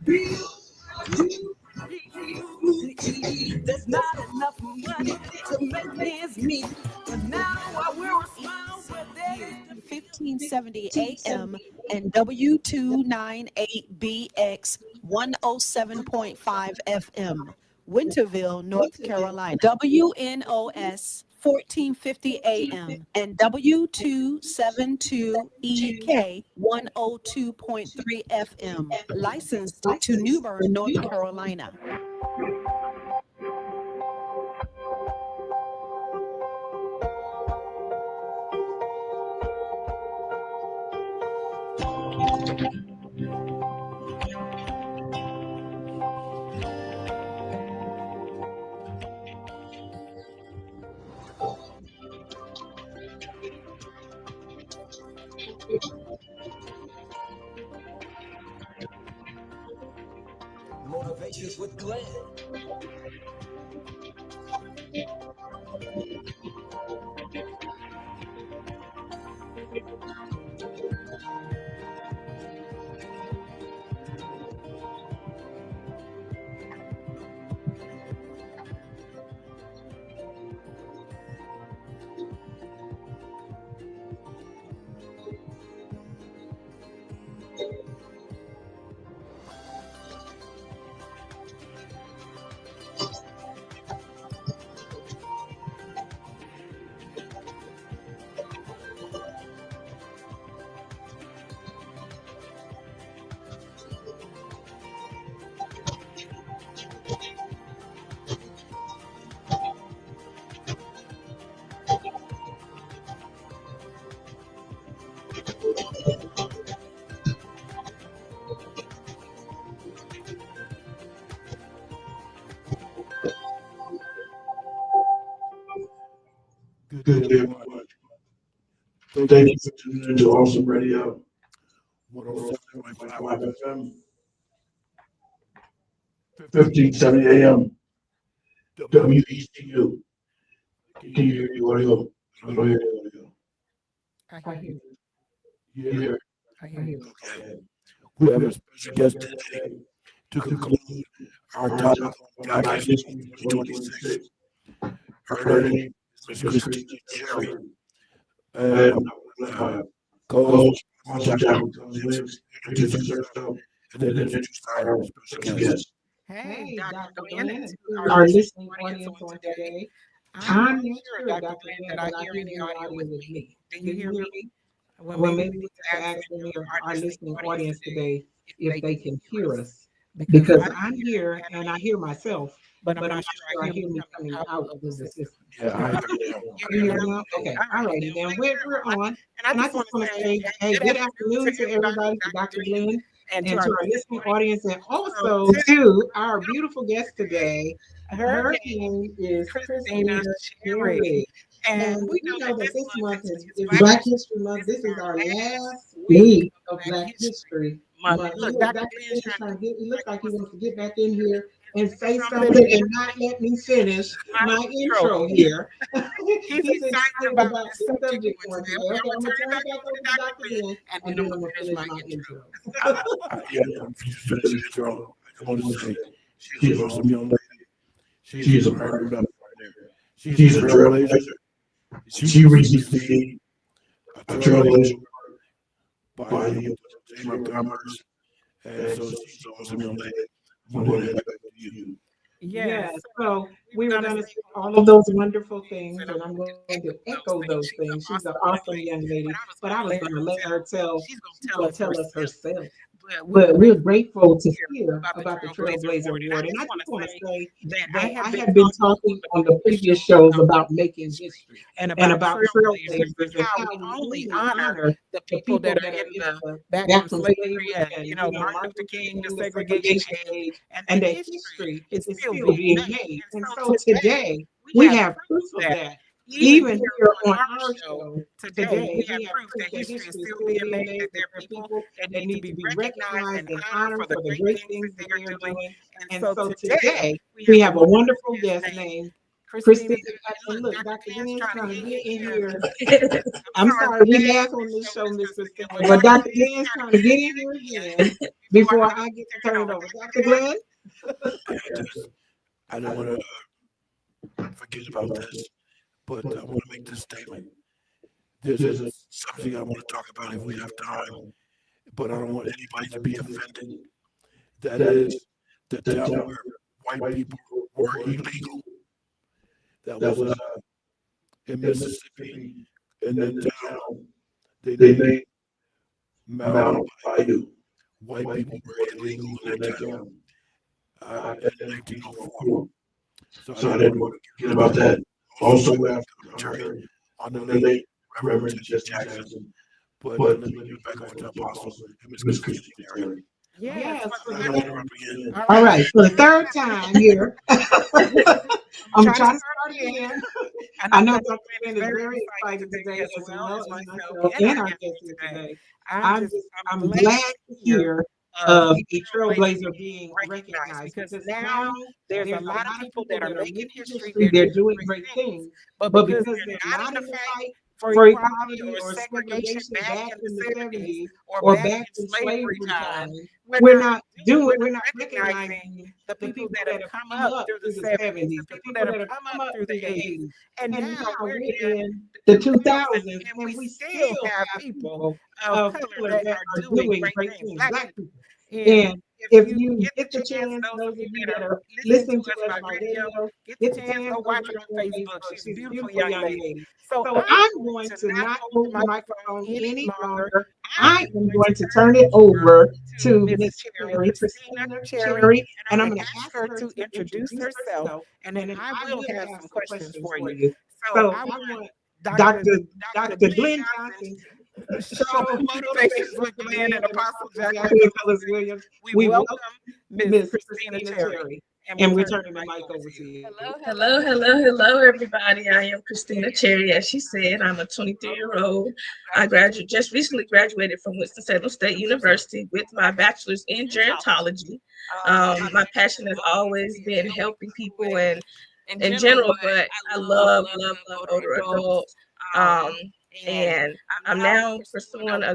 There's not enough money to make ends meet. But now I wear a smile where there is 1570 AM and W298BX 107.5 FM, Winterville, North Carolina. WNOS 1450 AM and W272EK 102.3 FM, licensed to New Bern, North Carolina. Motivations with Glenn. Good day, everyone. Thank you for tuning into Awesome Radio, 107.5 FM, 1570 AM, WECU. Can you hear the audio? I don't hear the audio. I hear you. You hear? I hear you. Okay. We have a special guest today to conclude our topic on Black History 2026. Her name is Miss Christina Cherry. And co-host Jacqueline Cullins, introduce herself, and then introduce our special guest. Hey, Dr. Glenn, and to our listening audience on today. I'm not sure, Dr. Glenn, that I hear any audio with me. Do you hear me? Well, maybe we can ask our listening audience today if they can hear us. Because I'm here and I hear myself, but I'm not sure I hear me coming out of the system. Yeah, I hear you. You hear me now? Okay, all righty. Then we're on. And I just want to say, hey, good afternoon to everybody, to Dr. Glenn, and to our listening audience, and also to our beautiful guest today. Her name is Christina Cherry. And we know that this month is Black History Month. This is our last week of Black History Month. Look, Dr. Glenn is trying to get, it looks like he wants to get back in here and say something and not let me finish my intro here. He's excited about the subject one today. Okay, I'm going to turn it back over to Dr. Glenn, and then I'm going to finish my intro. Yeah, finish the intro. I want to say, she's an awesome young lady. She's a part of right there. She's a trailblazer. She received a trailblazer by the Chamber of Commerce. And so she's an awesome young lady. I'm going to hand it back to you. Yes, so we were going to say all of those wonderful things, and I'm going to echo those things. She's an awesome young lady, but I was going to let her tell us herself. But we're grateful to hear about the Trailblazer Award. And I just want to say that I have been talking on the previous shows about making history and about trailblazers and how we only honor the people that are in the back from slavery and, Martin Luther King, the segregation age, and that history is still being made. And so today, we have proof of that. Even here on our show today, we have proof that history is still being made, that there are people that need to be recognized and honored for the great things that they are doing. And so today, we have a wonderful guest named Christina, and look, Dr. Glenn's trying to get in here. I'm sorry, we laugh on this show, Miss Christina, but Dr. Glenn's trying to get in here again before I get to turn it over. Dr. Glenn? I don't want to forget about this, but I want to make this statement. There's something I want to talk about if we have time, but I don't want anybody to be offended. That is the town where white people were illegal. That was in Mississippi, in the town they named Mount Bayou. White people were illegal in that town in 1904. So I didn't want to forget about that. Also, after commentary on the late Reverend Jesse Jackson. But let me get back over to Apostle and Miss Christine Terry. Yes. Again. All right, for the third time here. I'm trying to start again. I know Dr. Glenn is very excited today as well as myself and our guest here today. I'm glad to hear of a trailblazer being recognized because now there's a lot of people that are making history. They're doing great things, but because they're not in the fight for equality or segregation back in the 70s or back in slavery time, we're not recognizing the people that have come up through the 70s, the people that have come up through the 80s. And now we're in the 2000s and we still have people of color that are doing great things, Black people. And if you get the chance, those of you that are listening to us by radio, get the chance, go watch her on Facebook. She's a beautiful young lady. So I'm going to not hold the microphone any longer. I am going to turn it over to Miss Cherry, Christina Cherry, and I'm going to ask her to introduce herself, and then I will have some questions for you. So I want Dr. Glenn Johnson. Show Motivations with Glenn and Apostle Jacqueline Williams. We welcome Miss Christina Terry, and we're turning the mic over to you. Hello, everybody. I am Christina Cherry. As she said, I'm a 23-year-old. I just recently graduated from Winston-Salem State University with my bachelor's in gerontology. My passion has always been helping people and in general, but I love older adults. And I'm now pursuing a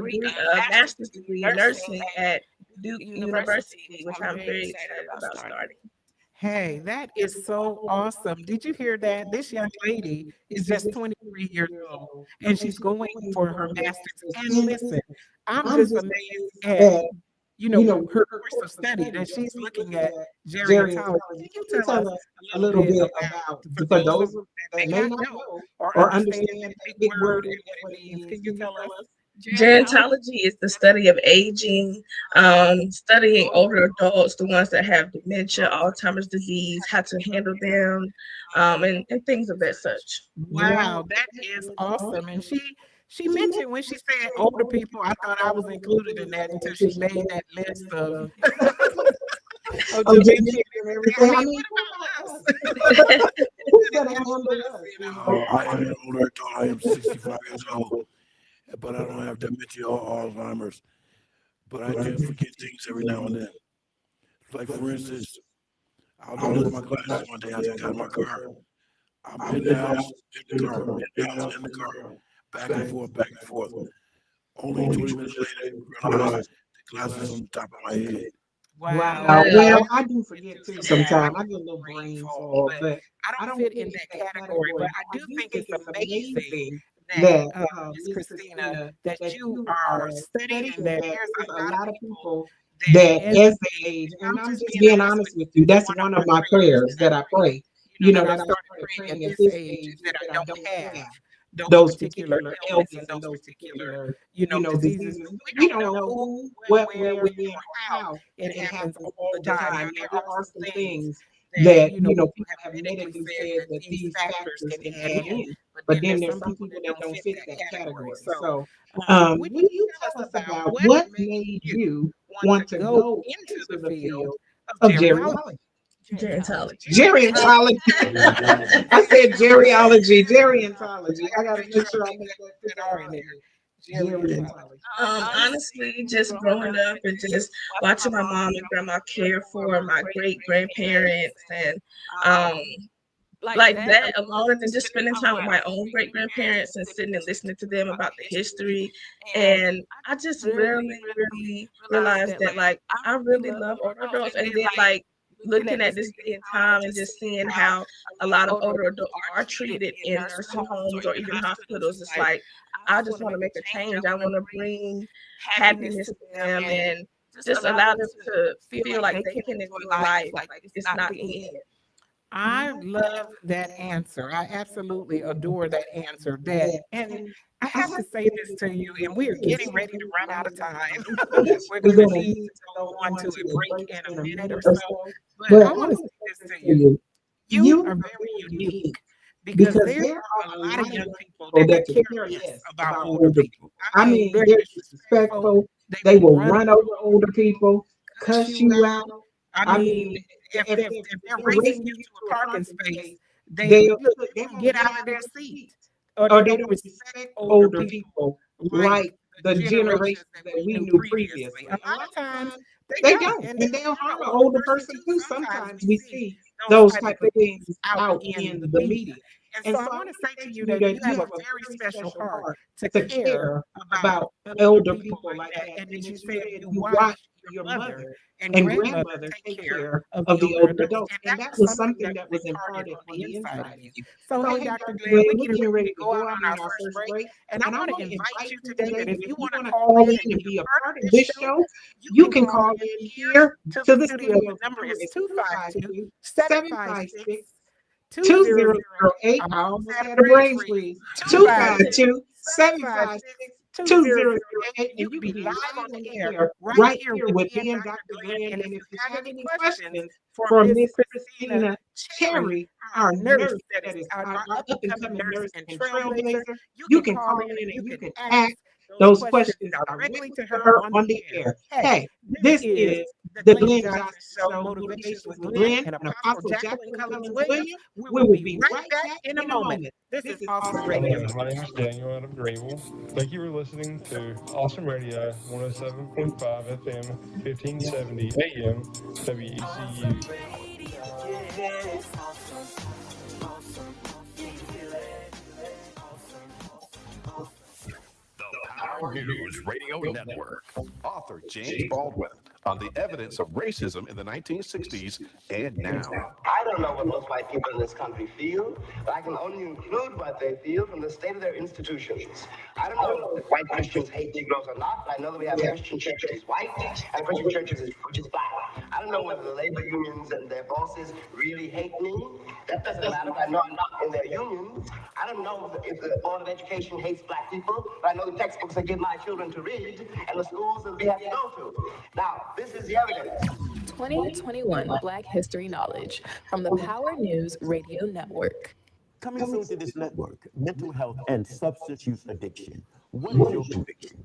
master's degree in nursing at Duke University, which I'm very excited about starting. Hey, that is so awesome. Did you hear that? This young lady is just 23 years old and she's going for her master's. And listen, I'm just amazed at her course of study that she's looking at gerontology. Can you tell us a little bit about, for those that may not know or understand that big word and what it means? Can you tell us? Gerontology is the study of aging, studying older adults, the ones that have dementia, Alzheimer's disease, how to handle them, and things of that such. Wow, that is awesome. And she mentioned when she said older people, I thought I was included in that until she made that list of dementia and everything. I mean, who's gonna handle us? I am an older adult. I am 65 years old, but I don't have dementia or Alzheimer's. But I do forget things every now and then. Like, for instance, I'll go look at my glasses one day. I just got in my car. I'm in the house, in the car, in the house, in the car, back and forth. Only 20 minutes later, I realize the glasses on the top of my head. Wow. Well, I do forget too sometimes. I get a little brain fog, but I don't fit in that category. But I do think it's amazing that Ms. Christina, that you are studying that there's a lot of people that as they age, and I'm just being honest with you, that's one of my prayers that I pray. That I started praying at this age that I don't have those particular ailments and those particular, diseases. We don't know who, what, where, when, or how it happens all the time. There are some things that, people have medically said that these factors can add in. But then there's some people that don't fit that category. So, would you tell us about what made you want to go into the field of gerontology? Gerontology. I said gerontology. I gotta make sure I make that R in there. Gerontology. Honestly, just growing up and just watching my mom and grandma care for my great grandparents and like that alone, and then just spending time with my own great grandparents and sitting and listening to them about the history. And I just really realized that like I really love older adults. And then like looking at this day and time and just seeing how a lot of older adults are treated in nursing homes or even hospitals, it's like I just want to make a change. I want to bring happiness to them and just allow them to feel like they can enjoy life. Like it's not the end. I love that answer. I absolutely adore that answer. And I have to say this to you, and we are getting ready to run out of time. We're going to need to go on to a break in a minute or so. But I want to say this to you. You are very unique because there are a lot of young people that care less about older people. I mean, they're disrespectful. They will run over older people, cuss you out. I mean, if they're racing you to a parking space, they don't get out of their seat, or they don't respect older people like the generations that we knew previously. A lot of times they don't, and they'll harm an older person too. Sometimes we see those type of things out in the media. And so I want to say to you that you have a very special heart to care about older people like that. And as you said, you watch your mother and grandmother take care of the older adults. And that was something that was imparted on the inside of you. So, hey, Dr. Glenn, we're getting ready to go out on our first break. And I want to invite you today that if you want to call in and be a part of this show, you can call in here to the studio. The number is 252-756 2008. I almost had a brain freeze. 252-756-2008. And you can be live on the air right here with me and Dr. Glenn. And if you have any questions for Miss Christina Cherry, our nurse, that is our up-and-coming nurse and trailblazer, you can call in and you can ask those questions directly to her on the air. Hey, this is the Glenn Johnson Show, Motivation with Glenn and Apostle Jacqueline Cullins Williams. We will be right back in a moment. This is Awesome Radio. My name is Daniel out of Greenville. Thank you for listening to Awesome Radio, 107.5 FM, 1570 AM, WECU. Power News Radio Network. Author James Baldwin on the evidence of racism in the 1960s and now. I don't know what most white people in this country feel, but I can only include what they feel from the state of their institutions. I don't know if white Christians hate Negroes or not, but I know that we have a Christian church that is white and a Christian church which is black. I don't know whether the labor unions and their bosses really hate me. That doesn't matter. I know I'm not in their union. I don't know if the Board of Education hates black people, but I know the textbooks I give my children to read and the schools that we have to go to. Now, this is the evidence. 2021 Black History Knowledge from the Power News Radio Network. Coming soon to this network, mental health and substance use addiction. What is your conviction?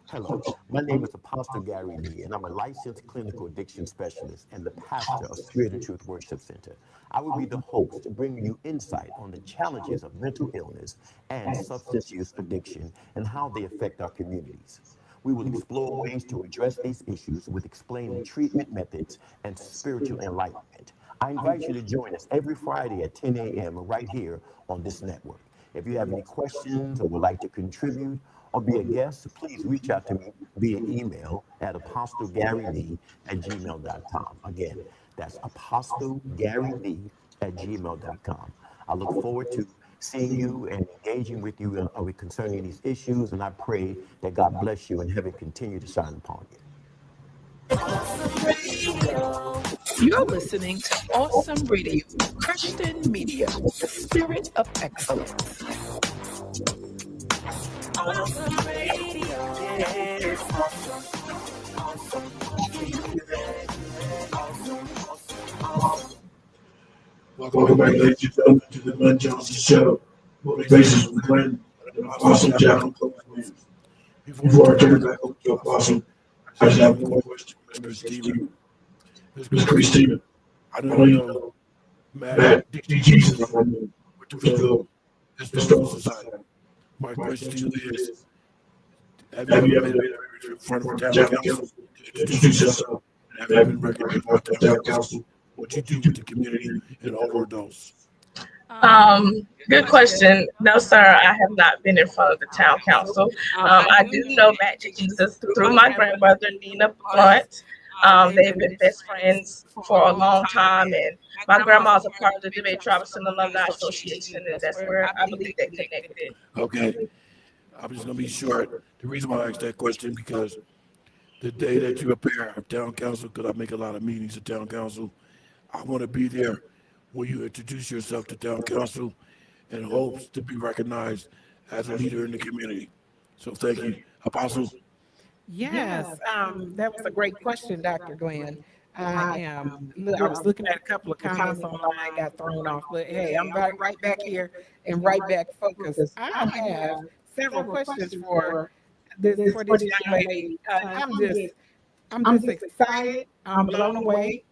Hello, my name is Apostle Gary Lee, and I'm a licensed clinical addiction specialist and the pastor of Spirit and Truth Worship Center. I will be the host, bringing you insight on the challenges of mental illness and substance use addiction and how they affect our communities. We will explore ways to address these issues with explaining treatment methods and spiritual enlightenment. I invite you to join us every Friday at 10 a.m. right here on this network. If you have any questions or would like to contribute or be a guest, please reach out to me via email at apostlegarylee@gmail.com. Again, that's apostlegarylee@gmail.com. I look forward to seeing you and engaging with you concerning these issues, and I pray that God bless you and heaven continue to shine upon you. You're listening to Awesome Radio, Christian Media, the spirit of excellence. Awesome Radio, yes, awesome, awesome, awesome. Welcome back, ladies and gentlemen, to the Glenn Johnson Show. Motivation with Glenn and Apostle Jacqueline Williams. Before I turn it back over to Apostle, I just have one question for Ms. Christina. I don't know Matt Jesus from the Historical Society. My question to you is, have you ever been in front of a town council to introduce yourself? Have you been recognized by the town council? What you do with the community and overdose? Good question. No, sir, I have not been in front of the town council. I do know Back to Jesus through my grandmother, Nina Blunt. They've been best friends for a long time, and my grandma's a part of the Debate Robinson Alumni Association, and that's where I believe they connected. Okay, I'm just gonna be short. The reason why I asked that question because the day that you appear at town council, because I make a lot of meetings at town council, I want to be there when you introduce yourself to town council in hopes to be recognized as a leader in the community. So thank you, Apostle. Yes, that was a great question, Dr. Glenn. I was looking at a couple of comments online, got thrown off, but hey, I'm right back here and right back focused. I have several questions for this young lady. I'm just excited. I'm blown away,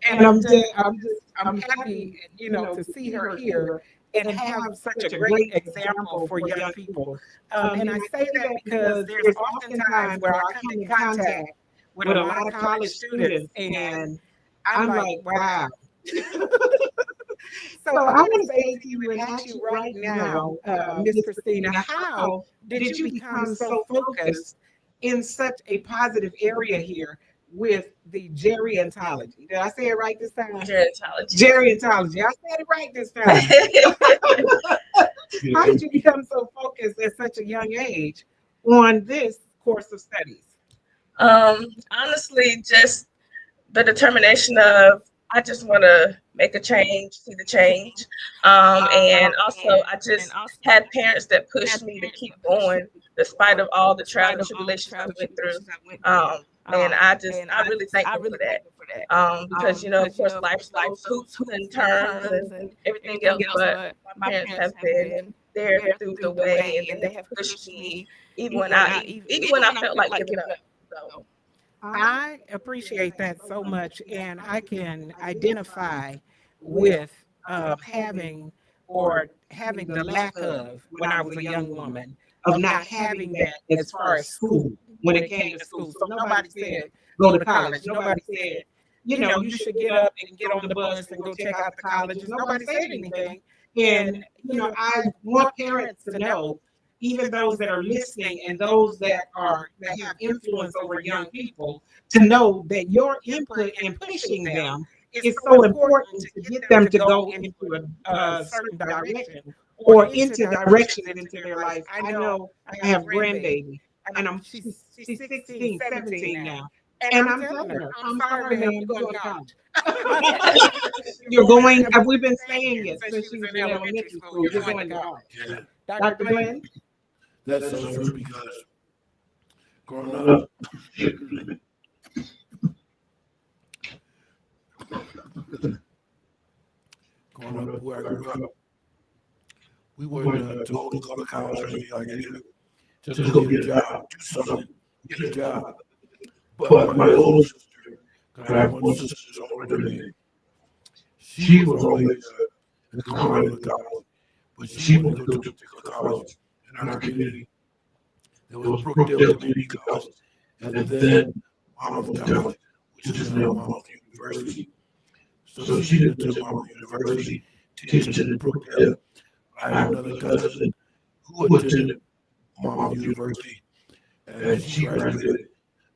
and I'm happy, to see her here and have such a great example for young people. And I say that because there's oftentimes where I come in contact with a lot of college students, and I'm like, wow. So I want to say to you and ask you right now, Miss Christina, how did you become so focused in such a positive area here with the gerontology? Did I say it right this time? Gerontology. Gerontology. I said it right this time. How did you become so focused at such a young age on this course of studies? Honestly, just the determination of I just want to make a change, see the change. And also, I just had parents that pushed me to keep going despite of all the trials and tribulations I went through. And I really thank them for that. Because, of course, life goes hoops and turns and everything else, but my parents have been there through the way, and they have pushed me even when I felt like giving up. So. I appreciate that so much, and I can identify with having the lack of when I was a young woman of not having that as far as school when it came to school. So nobody said go to college. Nobody said you should get up and get on the bus and go check out the colleges. Nobody said anything, and I want parents to know, even those that are listening and those that have influence over young people, to know that your input in pushing them is so important to get them to go into a certain direction or into directions into their life. I know I have grandbaby, and she's 16, 17 now. And I'm telling her, I'm sorry, ma'am, you're going to college. You're going, we've been saying it since she was in elementary school, you're going to college. Yeah, Dr. Glenn? that's so true because growing up, where I grew up, we weren't told to go to college or anything like that. Just go get a job, do something, get a job. But my older sister, because I have one sister who's older than me, she was always in the corner of the college, but she wanted to go to a particular college in our community. There was Brookdale Community College, and then Monmouth College, which is now Monmouth University. So she went to Monmouth University, teaching at Brookdale. I have another cousin who attended Monmouth University, and she graduated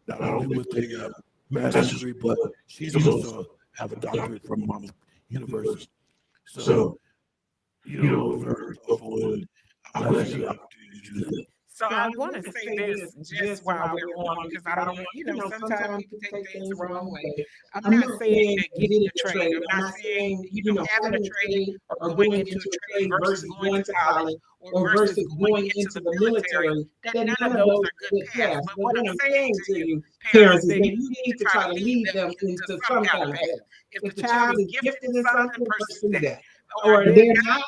not only with a master's degree, but she's also have a doctorate from Monmouth University. So, very thoughtful, and I'm glad she had the opportunity to do that. So I want to say this just while we're on, because I don't want, sometimes people take things the wrong way. I'm not saying that getting a trade, I'm not saying, having a trade or going into a trade versus going to college or versus going into the military, that none of those are good paths. But what I'm saying to you, parents, is that you need to try to lead them into some kind of path. If the child is gifted in something, pursue that. Or they're not,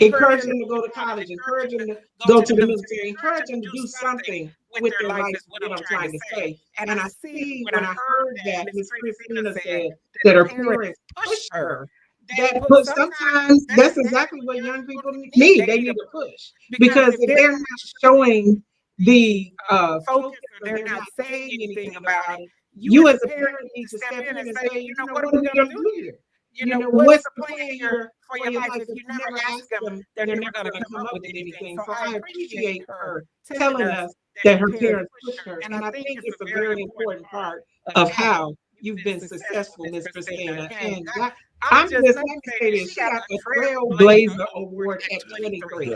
encourage them to go to college, encourage them to go to the military, encourage them to do something with their life is what I'm trying to say. And I see when I heard that Ms. Christina said that her parents push her, but sometimes that's exactly what young people need. They need a push. Because if they're not showing the focus or they're not saying anything about it, you as a parent need to step in and say, what are we going to do here? what's the plan here for your life? If you never ask them, they're never going to come up with anything. So I appreciate her telling us that her parents pushed her. And I think it's a very important part of how you've been successful, Miss Christina. And I'm just, let me say this, she got a Trailblazer Award at 23.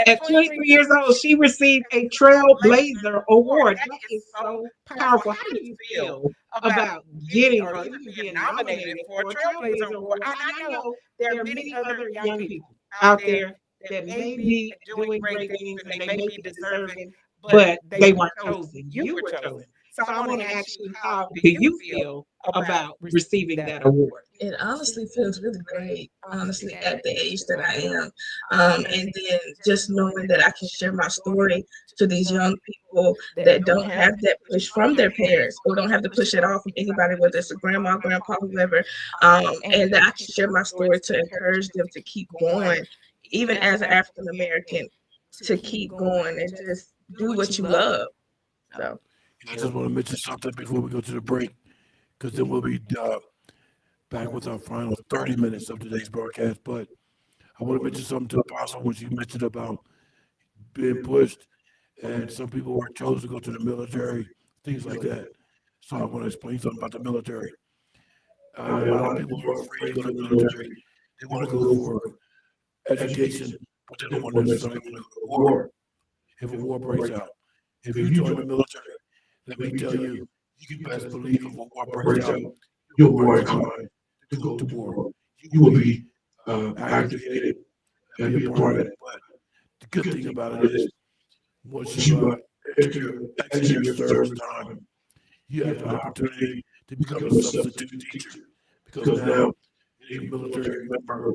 At 23 years old, she received a Trailblazer Award. That is so powerful. How do you feel about getting or even being nominated for a Trailblazer Award? And I know there are many other young people out there that may be doing great things and they may be deserving, but they weren't chosen. You were chosen. So I want to ask you, how do you feel about receiving that award? It honestly feels really great, honestly, at the age that I am. And then just knowing that I can share my story to these young people that don't have that push from their parents or don't have to push it off from anybody, whether it's a grandma, grandpa, whoever, and that I can share my story to encourage them to keep going, even as an African American, to keep going and just do what you love. So I just want to mention something before we go to the break, because then we'll be back with our final 30 minutes of today's broadcast. But I want to mention something to Apostle when she mentioned about being pushed, and some people were chosen to go to the military, things like that. So I want to explain something about the military. A lot of people are afraid to go to the military. They want to go for education, but they don't want to necessarily go to war. If a war breaks out, if you join the military, let me tell you, you can best believe if a war breaks out, you're more inclined to go to war. You will be activated and be a part of it. But the good thing about it is, once you exit your service time, you have the opportunity to become a substitute teacher. Because now, any military member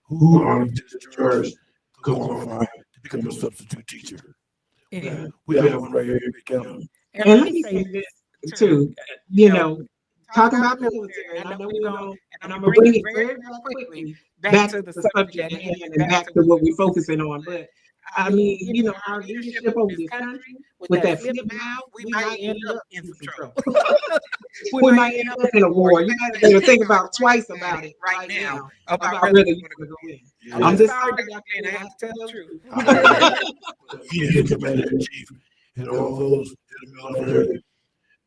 who already discharged could qualify to become a substitute teacher. Yeah. We have one right here in County. And let me say this too, talking about the military, and I know we're going, and I'm going to bring it very, very quickly back to the subject at hand and back to what we're focusing on. But I mean, our leadership over this country, with that flip mouth, we might end up in some trouble. We might end up in a war. You got to think about twice about it right now, about whether you want to go in. Yeah. I'm just sorry, Jacqueline, I have to tell the truth. He is the commander-in-chief, and all those in the military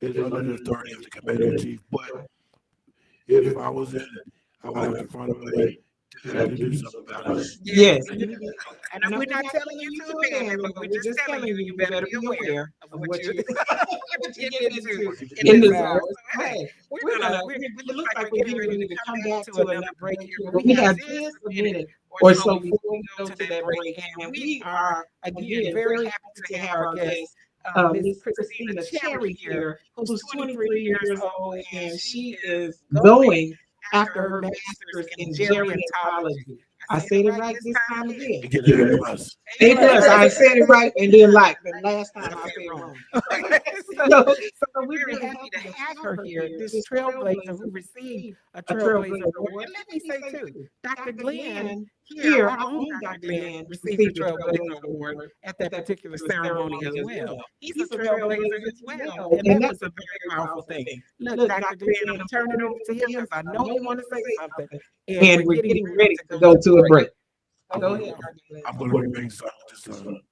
is under the authority of the commander-in-chief. But if I was in it, I would have to find a way to do something about it. Yes. And we're not telling you to abandon, but we're just telling you you better be aware of what you get into in this hour. Hey, it looks like we're getting ready to come back to another break here. We have just a minute or so before we go to that break, and we are again very happy to have our guest, Miss Christina Cherry here, who's 23 years old, and she is going after her master's in gerontology. I said it right this time again. It does. I said it right, and then like the last time I said it wrong. So we're really happy to have her here, this trailblazer who received a Trailblazer Award. And let me say too, Dr. Glenn here, our own Dr. Glenn, received a Trailblazer Award at that particular ceremony as well. He's a trailblazer as well, and that was a very powerful thing. Look, Dr. Glenn, I'm turning it over to him because I know you want to say something, and we're getting ready to go to a break. Go ahead. I'm going to remain silent this time.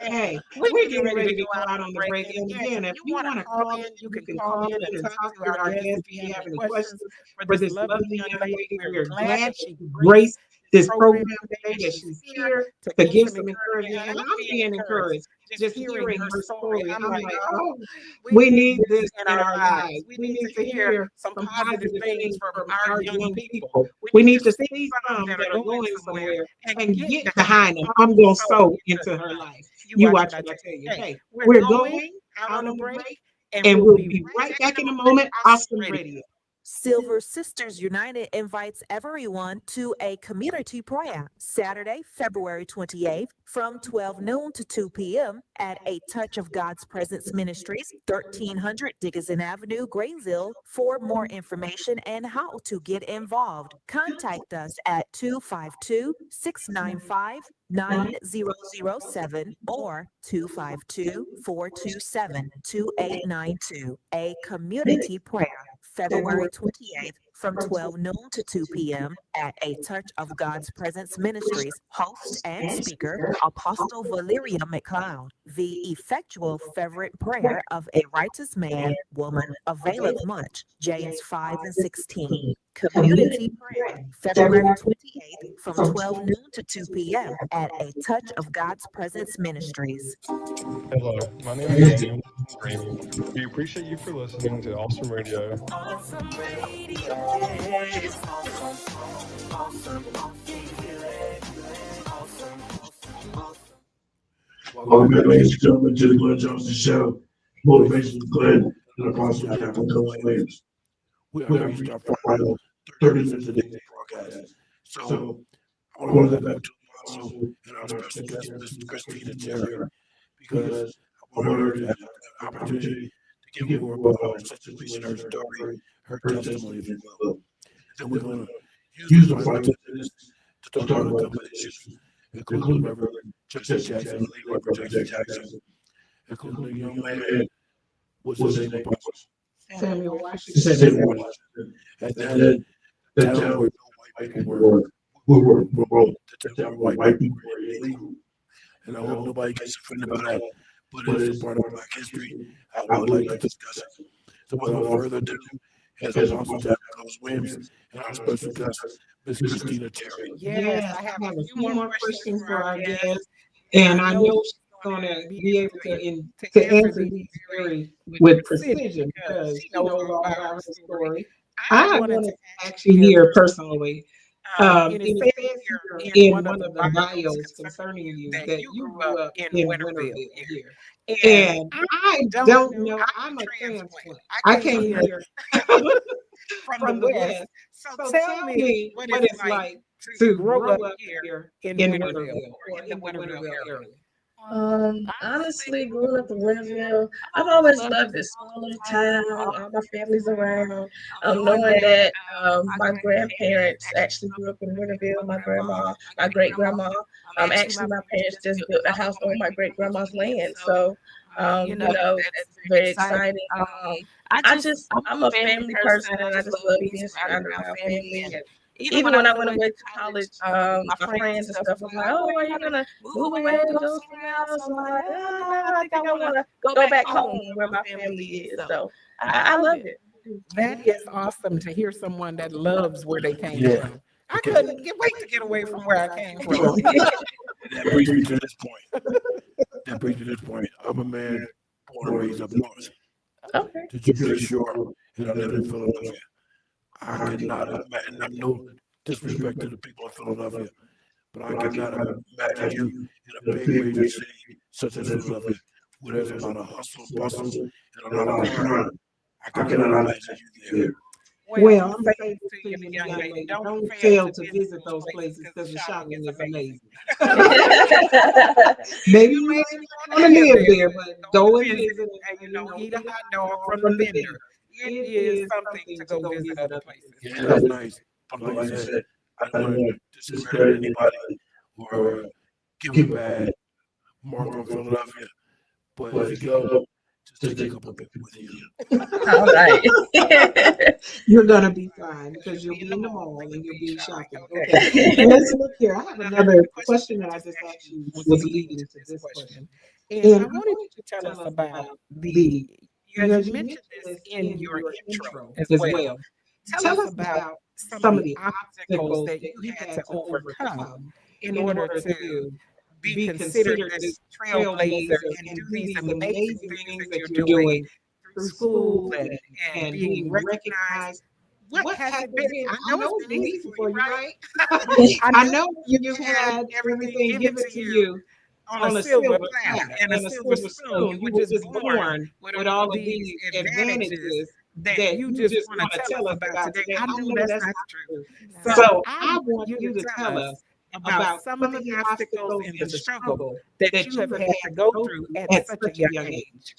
Hey, we're getting ready to go out on the break. And again, if you want to call in, you can call in and talk to our guest if you have any questions for this lovely young lady. We're glad she graced this program today, that she's here to give some encouragement. And I'm being encouraged just hearing her story. I'm like, oh, we need this in our lives. We need to hear some positive things from our young people. We need to see some that are going somewhere and get behind them. I'm going to sow into her life. You watch what I tell you. Hey, we're going out on a break, and we'll be right back in a moment. Awesome Radio. Silver Sisters United invites everyone to a community prayer Saturday, February 28th from 12 noon to 2 p.m. at A Touch of God's Presence Ministries, 1300 Dickinson Avenue, Grayville. For more information and how to get involved, contact us at 252-695-9007 or 252-427-2892. A community prayer, February 28th from 12 noon to 2 p.m. at A Touch of God's Presence Ministries. Host and speaker, Apostle Valeria McLeod. The effectual fervent prayer of a righteous man, woman, availeth much. James 5 and 16. Community prayer, February 28th from 12 noon to 2 p.m. at A Touch of God's Presence Ministries. Hello, my name is Daniel from Greenville. We appreciate you for listening to Awesome Radio. Awesome radio. Yes. Awesome. Welcome back, ladies and gentlemen, to the Glenn Johnson Show. Motivation with Glenn and Apostle Jacqueline Cullins. We have reached our final 30 minutes of the broadcast. So I want to go back to Apostle and our special guest, Mrs. Christina Terry, because I want her to have the opportunity to give more about her situation, her story, her testimony, if you will. Then we're going to use the final 10 minutes to talk about a couple of issues, including Reverend Jesse Jackson, late Reverend Jesse Jackson, including a young man, what's his name, Apostle? Samuel Washington. Samuel Washington. And then the town where no white people were the town where white people were illegal. And I hope nobody gets offended by that, but it is a part of Black history. I would like to discuss it. So without further ado, as Apostle Jacqueline Williams and our special guest, Miss Christina Terry. Yes, I have a few more questions for our guest, and I know she's going to be able to answer these very with precision because she knows all about her story. I want to actually hear personally. It says here in one of the bios concerning you that you grew up in Winterville here. And I don't know, I'm a transplant. I came here from the West. So tell me what it's like to grow up here in Winterville or in the Winterville area. Honestly, growing up in Winterville, I've always loved this small little town. All my family's around. Knowing that my grandparents actually grew up in Winterville. My grandma, my great grandma. Actually, my parents just built a house on my great grandma's land. So, it's very exciting. I'm a family person, and I just love being surrounded around family. And even when I went away to college, my friends and stuff was like, "Oh, are you gonna move away to go somewhere else?" I'm like, "Oh, no, I think I want to go back home where my family is." So I love it. That is awesome to hear someone that loves where they came from. I wait to get away from where I came from. That brings me to this point. I'm a man born and raised up north. Okay. To be sure, and I live in Philadelphia. I cannot imagine, I'm no disrespect to the people of Philadelphia, but I cannot imagine you in a big major city such as Philadelphia, where there's a lot of hustle, bustle, and a lot of crime. I cannot imagine you there. Well, I'm saying to you, young lady, don't fail to visit those places because the shopping is amazing. Maybe you may want to live there, but go and visit and eat a hot dog from the vendor. It is something to go visit other places. Yeah, that's nice. But like I said, I don't want to discredit anybody or give a bad mark on Philadelphia. But if you go, just take a couple people with you. All right. You're going to be fine because you'll be in the mall and you'll be shopping. Okay. And let's look here. I have another question that I just actually was leading to this question. And I wanted you to tell us about you mentioned this in your intro as well. Tell us about some of the obstacles that you had to overcome in order to be considered this trailblazer and do these amazing things that you're doing through school and being recognized. What has it been? I know it's been easy for you, right? I know you've had everything given to you on a silver platter and a silver spoon. You were just born with all of these advantages that you just want to tell us about today. I know that's not true. So I want you to tell us about some of the obstacles and the struggle that you have had to go through at such a young age.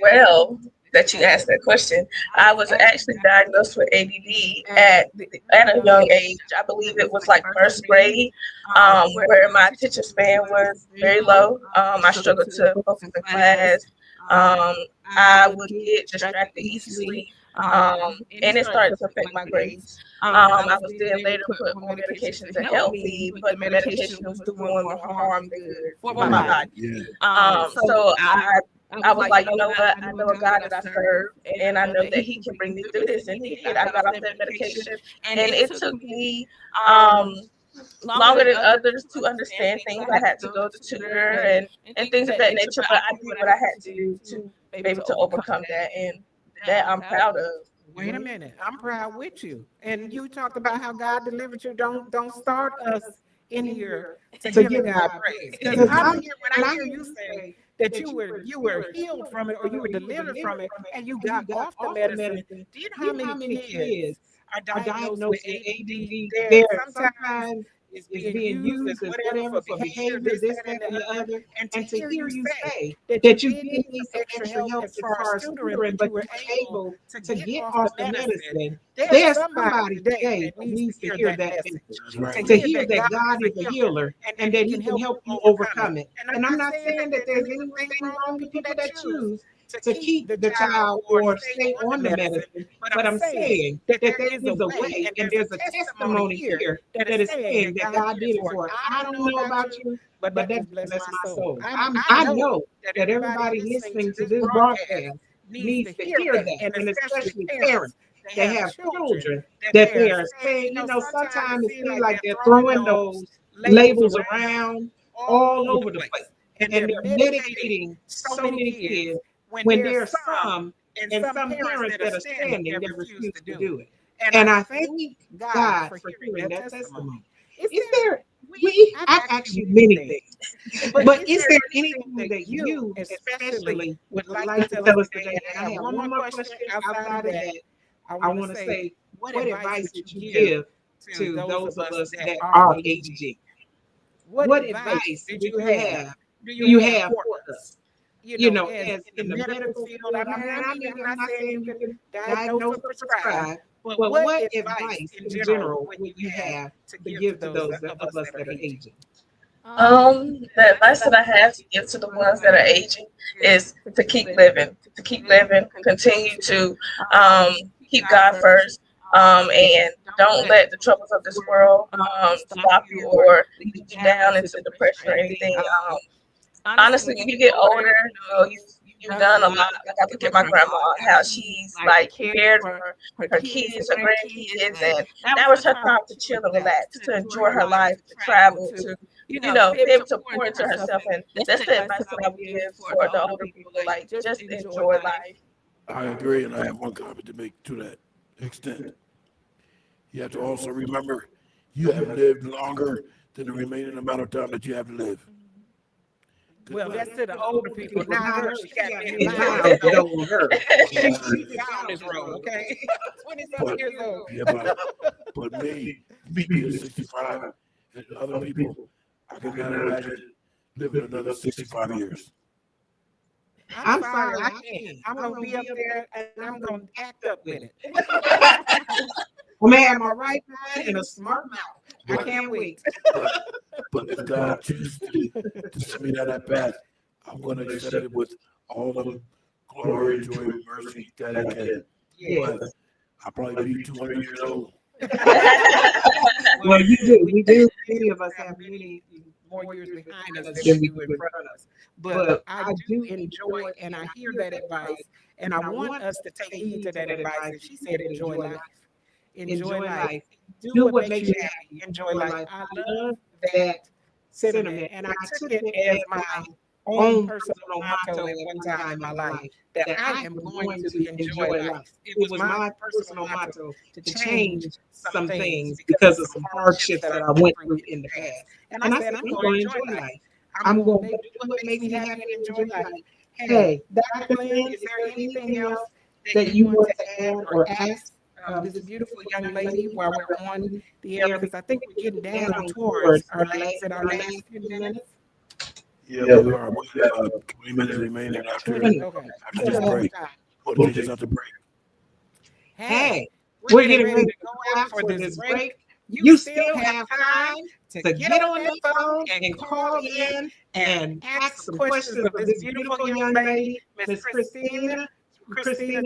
Well, that you asked that question, I was actually diagnosed with ADD at a young age. I believe it was like first grade, where my attention span was very low. I struggled to focus in class. I would get distracted easily. And it started to affect my grades. I was then later put on medication to help me, but the medication was doing more harm than good for my body. Yeah. So I was like, you know what? I know a God that I serve, and I know that He can bring me through this. And He did. I got off that medication, and it took me longer than others to understand things. I had to go to tutor and things of that nature, but I did what I had to do to be able to overcome that, and that I'm proud of. Wait a minute. I'm proud with you. And you talked about how God delivered you. Don't start us in here to giving God praise. Because when I hear you say that you were healed from it or you were delivered from it and you got off the medicine, do you know how many kids are diagnosed with ADD? There sometimes it's being used as whatever for behavior, this, that, and the other. And to hear you say that you did need some extra help as far as tutoring, but you were able to get off the medicine. There's somebody today that needs to hear that message. To hear that God is a healer and that He can help you overcome it. And I'm not saying that there's anything wrong with people that choose to keep the child or stay on the medicine, but I'm saying that there is a way and there's a testimony here that is saying that God did it for us. I don't know about you, but that just bless my soul. I know that everybody listening to this broadcast needs to hear that, and especially parents that have children that they are saying, sometimes it seems like they're throwing those labels around all over the place. And they're medicating so many kids when there are some parents that are standing that refuse to do it. And I thank God for hearing that testimony. I've asked you many things, but is there anything that you especially would like to tell us today? And I have one more question outside of that. I want to say, what advice would you give to those of us that are aging? What advice do you have for us? As in the medical field, I'm not saying you can diagnose or prescribe, but what advice in general would you have to give to those of us that are aging? The advice that I have to give to the ones that are aging is to keep living, continue to keep God first, and don't let the troubles of this world stop you or lead you down into depression or anything. Honestly, when you get older, you've done a lot. Like I look at my grandma, how she's like cared for her kids, her grandkids, and that was her time to chill and relax, to enjoy her life, to travel, to be able to pour into herself. And that's the advice that I would give for the older people, like just enjoy life. I agree, and I have one comment to make to that extent. You have to also remember you have lived longer than the remaining amount of time that you have to live. Well, that's to the older people. Now she got many miles on her. She's on this road, okay? 27 years old. Yeah, but me being 65 and other people, I can imagine living another 65 years. I'm sorry, I can't. I'm going to be up there and I'm going to act up with it. I'm going to have my right mind and a smart mouth. I can't wait. But if God chooses to send me down that path, I'm going to accept it with all the glory, joy, and mercy that I can. Yes. But I'll probably be 200 years old. Well, you do. We do. Many of us have many more years behind us than we do in front of us. But I do enjoy and I hear that advice. And I want us to take heed to that advice. And she said, enjoy life. Enjoy life. Do what makes you happy. Enjoy life. I love that sentiment. And I took it as my own personal motto at one time in my life, that I am going to enjoy life. It was my personal motto to change some things because of some hardships that I went through in the past. And I said, I'm going to enjoy life. I'm going to do what makes me happy and enjoy life. Hey, Dr. Lynn, is there anything else that you want to add or ask this beautiful young lady while we're on the air? Because I think we're getting down towards our last few minutes. Yeah, we are. We have 20 minutes remaining after this break. We'll take this after break. Hey, we're getting ready to go out for this break. You still have time to get on the phone and call in and ask some questions of this beautiful young lady, Miss Christina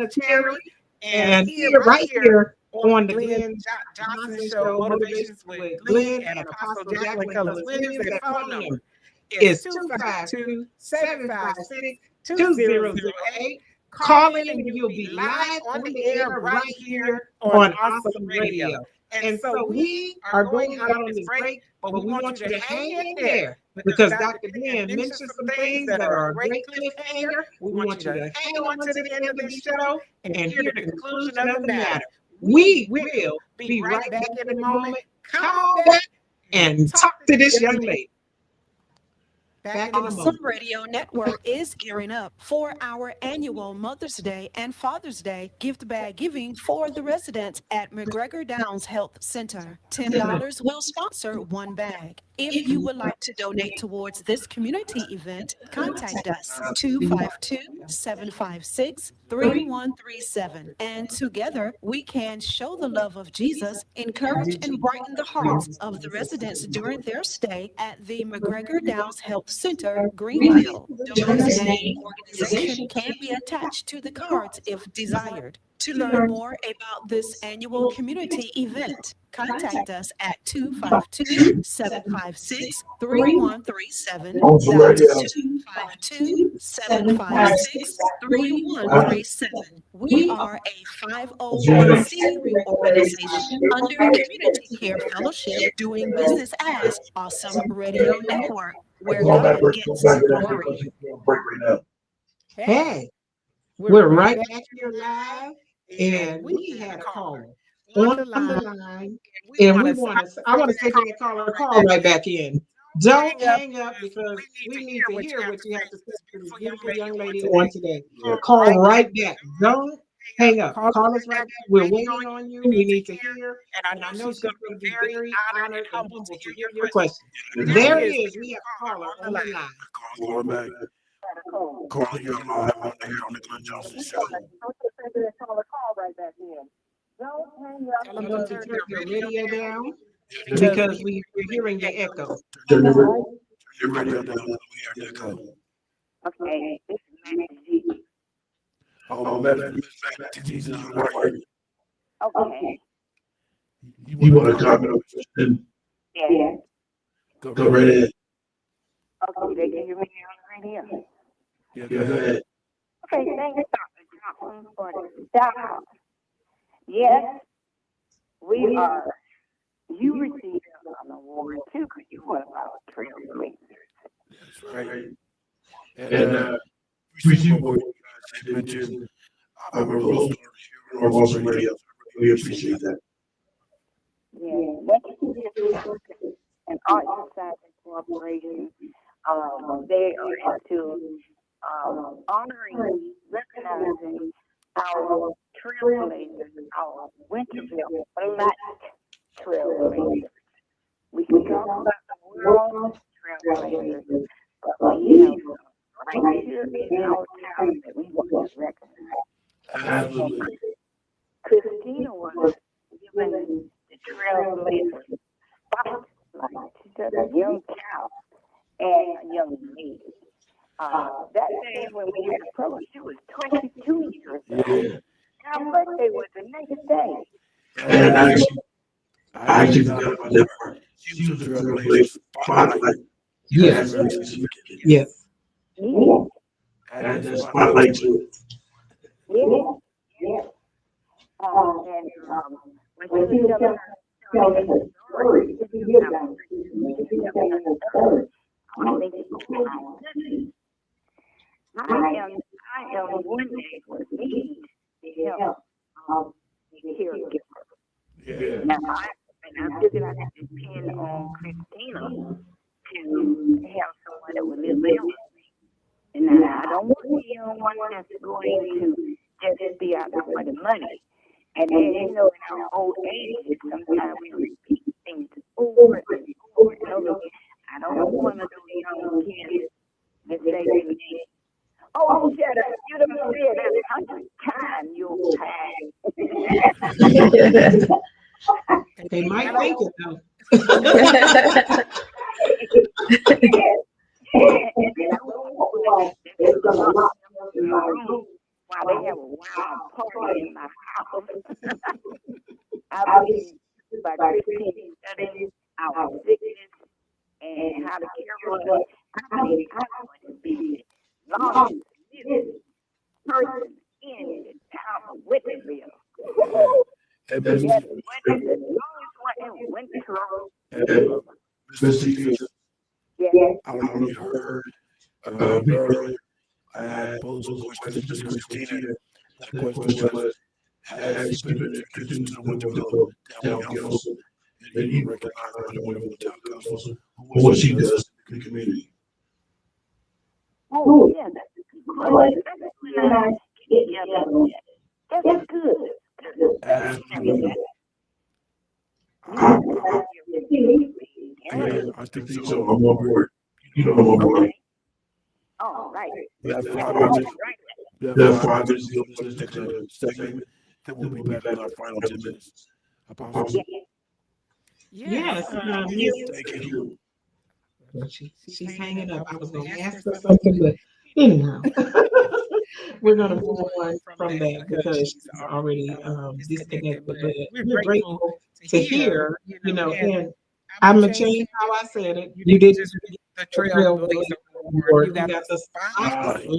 Cherry. And here, right here on the Glenn Johnson Show, Motivations with Glenn and Apostle Jacqueline Cullins Williams, that phone number is 252-756-2008. Call in and you'll be live on the air right here on Awesome Radio. And so we are going out on this break, but we want you to hang in there because Dr. Glenn mentioned some things that are a great cliffhanger. We want you to hang on to the end of the show and hear the conclusion of the matter. We will be right back in a moment. Come on back and talk to this young lady. Awesome Radio Network is gearing up for our annual Mother's Day and Father's Day gift bag giving for the residents at McGregor Downs Health Center. $10 will sponsor one bag. If you would like to donate towards this community event, contact us 252-756-3137. And together we can show the love of Jesus, encourage and brighten the hearts of the residents during their stay at the McGregor Downs Health Center, Greenville. Donors' name, organization can be attached to the cards if desired. To learn more about this annual community event, contact us at 252-756-3137. That's 252-756-3137. We are a 501c3 organization under Community Care Fellowship doing business as Awesome Radio Network, where God gets glory. Hey, we're right back here live. And we had a caller on the line, and I want to say to that caller, call right back in. Don't hang up because we need to hear what you have to say to this beautiful young lady on today. Call right back. Don't hang up. Call us right back. We're waiting on you. We need to hear. And I know she's going to be very honored and humble to hear your question. There it is. We have a caller on the line. Calling back. Calling you live on the air on the Glenn Johnson Show. Tell them to turn your radio down because we're hearing the echo. Turn your radio down. We hear the echo. Okay, this is Matt G. Oh, Matt Jesus, how are you? Okay. You want to comment on this? Yeah. Go right ahead. Okay, they can hear me on the radio. Yeah, go ahead. Okay, thanks, Dr. Johnson, for the stop. Yes, we are. You received an award too because you were our trailblazers. That's right. And we see what you guys have mentioned. Our role here on Awesome Radio. We appreciate that. Yeah, that's an art society corporation. They are into honoring, recognizing our trailblazers, our Winterville Black trailblazers. We can talk about the world trailblazers, but we have right here in our town that we want to recognize. Absolutely. Christina was given the trailblazer spotlight. She's a young child and a young lady. That day when we had a program, she was 22 years old. Yeah. Her birthday was the next day. And I actually got about that part. She was a trailblazer spotlight. Yes. Yes. Yeah. And that spotlight too. Yeah. Yeah. And when she was telling her story, she was telling her story. I think it's I am one day was needing to help the caregiver. Yeah. Now I figured I had to depend on Christina to have someone that would live there with me. And I don't want to be the one that's going to just be out there for the money. And then, you know, in our old age, sometimes we repeat things over and over and over. I don't want one of those young kids that say to me, "Oh, shut up, you done said that 100 times, you'll pass." They might think it though. And I was like, there's a lot in my room while they have a wild party in my house. I believe by Christine studying our sickness and how to care for us, I believe I'm going to be the longest living person in the town of Whitneyville. And Yes, Mr. the longest one in Winter. and Mr. Stevens, Yes. I don't know if you heard earlier, I had posed a question to Miss Christina. The question was, has she been introduced to the Winterville Town Council and even recognized by the Winterville Town Council for what she does in the community? Oh, yeah, that's a good question. That's when I get together on that. That's good. Absolutely. I think so. I'm on board. You know, I'm on board. All right. We have 5 minutes. We have 5 minutes to go to this next segment. Then we'll be back with our final 10 minutes. Apostle. Yes. Thank you. She's hanging up. I was going to ask her something, but anyhow, we're going to move on from that because she's already disconnected. But we're grateful to hear, and I'm going to change how I said it. You didn't just get the Trailblazer Award. You got the spotlight.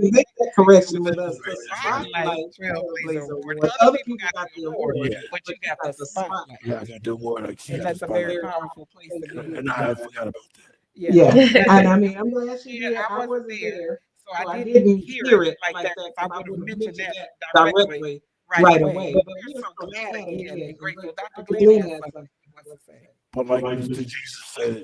Make that correction with us. The spotlight Trailblazer Award. Other people got the award, but you got the spotlight. Yeah, I got the award. Like, And that's a very powerful place to be. And I forgot about that. Yeah. And I mean, I'm glad she did. I wasn't there, so I didn't hear it like that. I would have mentioned that directly right away. But we're so glad again and grateful. Dr. Glenn has something he wants to say. But like Mr. Jesus said,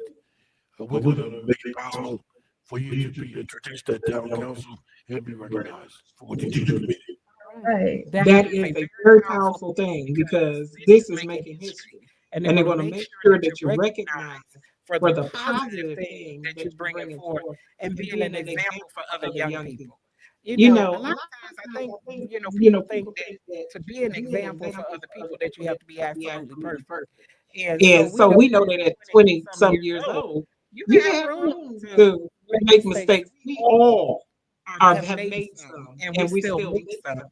we're going to make it possible for you to be introduced at town council and be recognized for what you do to the community. Right. That is a very powerful thing because this is making history. And they're going to make sure that you're recognized for the positive thing that you're bringing forth and being an example for other young people. A lot of times I think, people think that to be an example for other people that you have to be absolutely perfect. And so we know that at 20-some years old, you have room to make mistakes. We all have made some, and we still make some.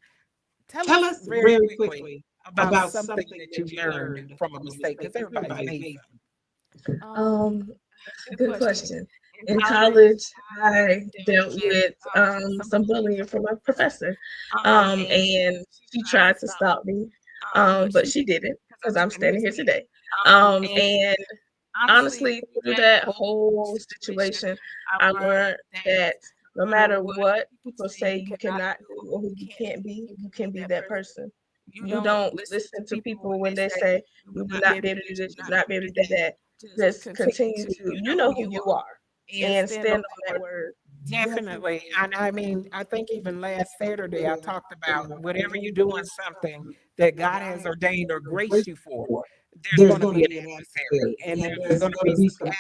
Tell us very quickly about something that you learned from a mistake, because everybody made some. Good question. In college, I dealt with some bullying from a professor, and she tried to stop me, but she didn't because I'm standing here today. And honestly, through that whole situation, I learned that no matter what people say you cannot do or who you can't be, you can be that person. You don't listen to people when they say you will not be able to do this, you will not be able to do that. Just continue to, you know who you are, and stand on that word. Definitely. And I mean, I think even last Saturday, I talked about whatever you do in something that God has ordained or graced you for, there's going to be an adversary, and there's going to be some,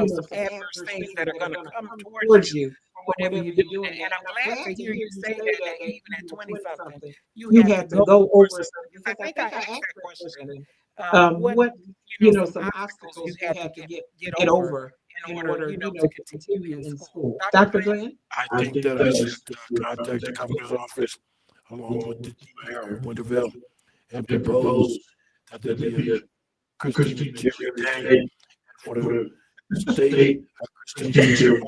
some adverse things that are going to come towards you for whatever you're doing. And I'm glad to hear you say that even at 20-something, you had to go over something. I think I asked that question. What, some obstacles you had to get over in order, to continue in school. Dr. Glenn? I think that I should contact the governor's office along with the mayor of Winterville and propose that there be a Christian Cherry Day for the state of Christian Cherry.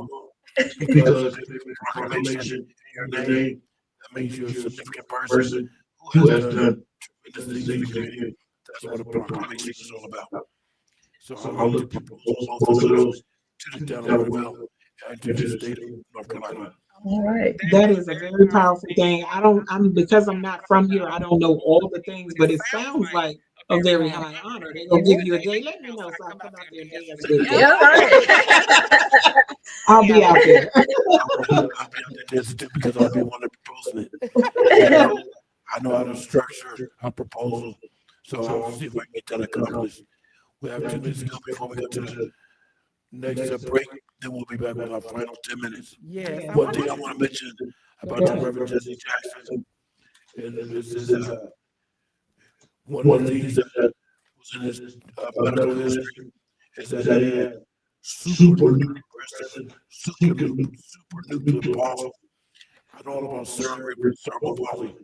Because if there's a proclamation in your name, that means you're a significant person who has done tremendous things in the community. That's what a proclamation is all about. So I'll look to propose both of those to the town of Winterville and to the state of North Carolina. All right. That is a very powerful thing. Because I'm not from here, I don't know all the things, but it sounds like a very high honor. They're gonna give you a day. Let me know so I come out there and dance with you. Yeah, right. I'll be out there. I'll be out there dancing too because I'll be one of proposing it. I know how to structure a proposal, so I'll see if I can get that accomplished. We have 2 minutes to go before we go to the next break. Then we'll be back with our final 10 minutes. Yes. One thing I want to mention about the Reverend Jesse Jackson, and this is one of the things that was in his medical history, is that he had super aggressive, super nuclear palsy. I know all about cerebral palsy.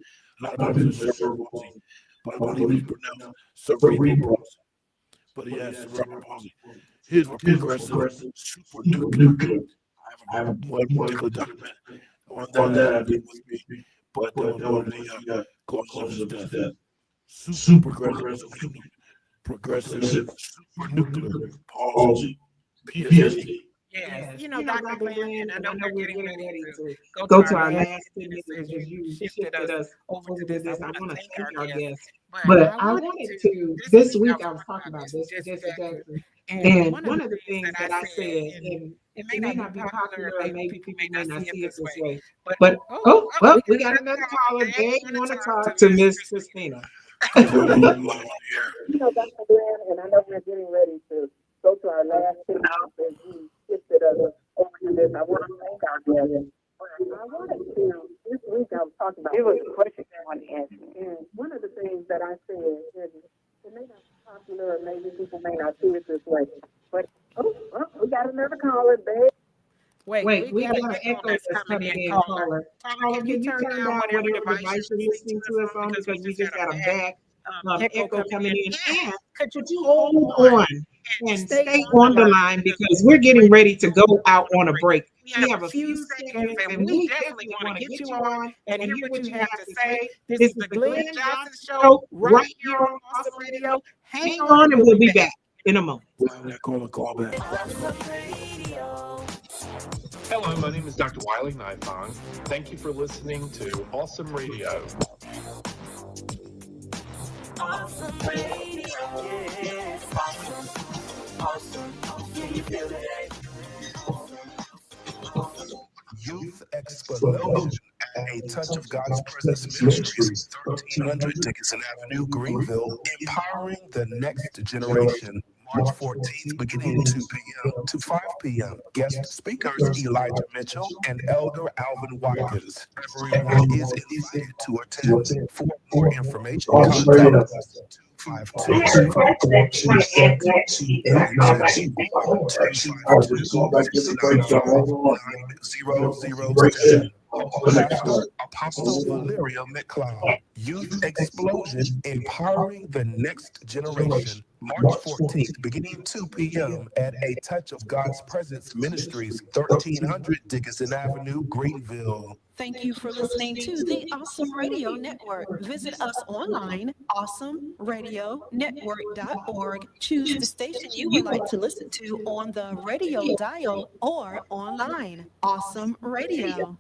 A lot of people say cerebral palsy, but I believe it's pronounced cerebral palsy. But he has cerebral palsy. His were progressive, super nuclear. I have one particular document on that I did with me, but that was one of the causes of his death. Super progressive, super nuclear palsy, PSD. Yes, Dr. Dr. Glenn, Glenn, and and I I know know we're we're getting getting ready ready to to go go to to our our last last 10 minutes minutes as as you you shifted shifted us us over to over to this. I this. I want to want to thank thank our our guests. guests. But But I I wanted wanted to, to, this this week I week was I was talking talking about about this this with Jesse Jesse Jackson. Jackson. And And one of one the of the things things that that I I said, said, and and it it may may not be not be popular, popular, and and maybe maybe people people may may not not see it see it this this way. way. But, But we we got got another another caller. caller. They They want want to to talk talk to to Miss Miss Christina. Christina. Dr. Glenn, and I know we're getting ready to go to our last 10 minutes as you shifted us over to this. I want to thank our guests. But I wanted to, this week I was talking about. It was a question I wanted to ask you. And one of the things that I said is it may not be popular, or maybe people may not see it this way. But, we got another caller, babe. Wait, Wait, we we got got an an echo echo that's that's coming coming in, in, caller. caller. Caller, Caller, can you can you turn turn down down whatever whatever device device you're you're listening listening to to us us on on because because we we just just got got a a bad bad echo echo coming coming in? in? And And could could you you hold hold on on and and stay stay on the on the line line because because we're we're getting getting ready ready to to go go out out on a on a break. break. We We have have a a few few seconds seconds and and we we definitely definitely want to want to get get you you on on and and hear hear what what you you have have to to say. say. This This is is the the Glenn Glenn Johnson Johnson Show Show right right here here on on Awesome Awesome Radio. Radio. Hang Hang on on and and we'll we'll be be back. back in a moment. Call back. Hello, my name is Dr. Wiley Nightfong. Thank you for listening to Awesome Radio. Awesome radio. Yes. Awesome. Can you feel it? Youth Explosion at A Touch of God's Presence Ministries, 1300 Dickinson Avenue, Greenville, empowering the next generation. March 14th, beginning 2 p.m. to 5 p.m. Guest speakers Elijah Mitchell and Elder Alvin Watkins. Everyone is invited to attend. For more information, contact us at 252-695-259-007. Pastor Apostle Valeria McLeod. Youth Explosion, empowering the next generation. March 14th, beginning 2 p.m. at A Touch of God's Presence Ministries, 1300 Dickinson Avenue, Greenville. Thank you for listening to the Awesome Radio Network. Visit us online, awesomeradionetwork.org. Choose the station you would like to listen to on the radio dial or online. Awesome Radio.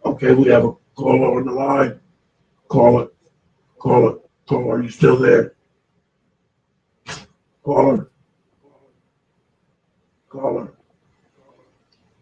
Okay, we have a caller on the line. Caller, are you still there? Caller.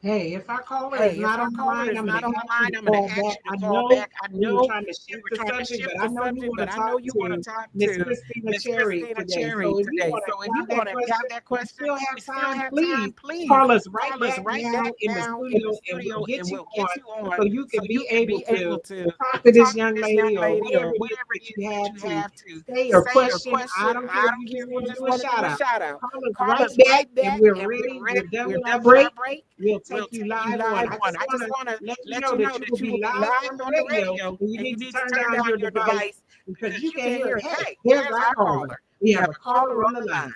Hey, if our caller is Hey, if not our on the caller line, is I'm going not to on the ask you line, to I'm going call to ask back. you to I call know back. I we were know trying to we shift were the trying to subject, shift but the I know you subject, want but to I talk know you want to to talk Miss to Christina Miss Cherry Christina today. Cherry So if you today. want to So if you have that want to have question, that we question, still we have still time. have Please time. Please call us right call us back right now back in the now in studio the and we'll studio get and you we'll on get you so on you so can you be can able be able to to talk to this talk to young this young lady or lady or whatever it is whatever it that is you that have you to have to say or say or question. I question. don't care I if don't you care just if you want to just do a want to shout do a out. shout out. Call us Call right us back right and back we're and we're ready. We're ready. done We're with our done with our break. break. We'll We'll take you take you live on. live I on. just I want just to want to let you let know you that know you that will you be will be live live on the on the radio radio and you and need you to need to turn turn down down your your device device because because you you can't can hear hear it. it. Hey, Hey, there's there's our our caller. caller. We We have have a a caller caller on on the the line. line.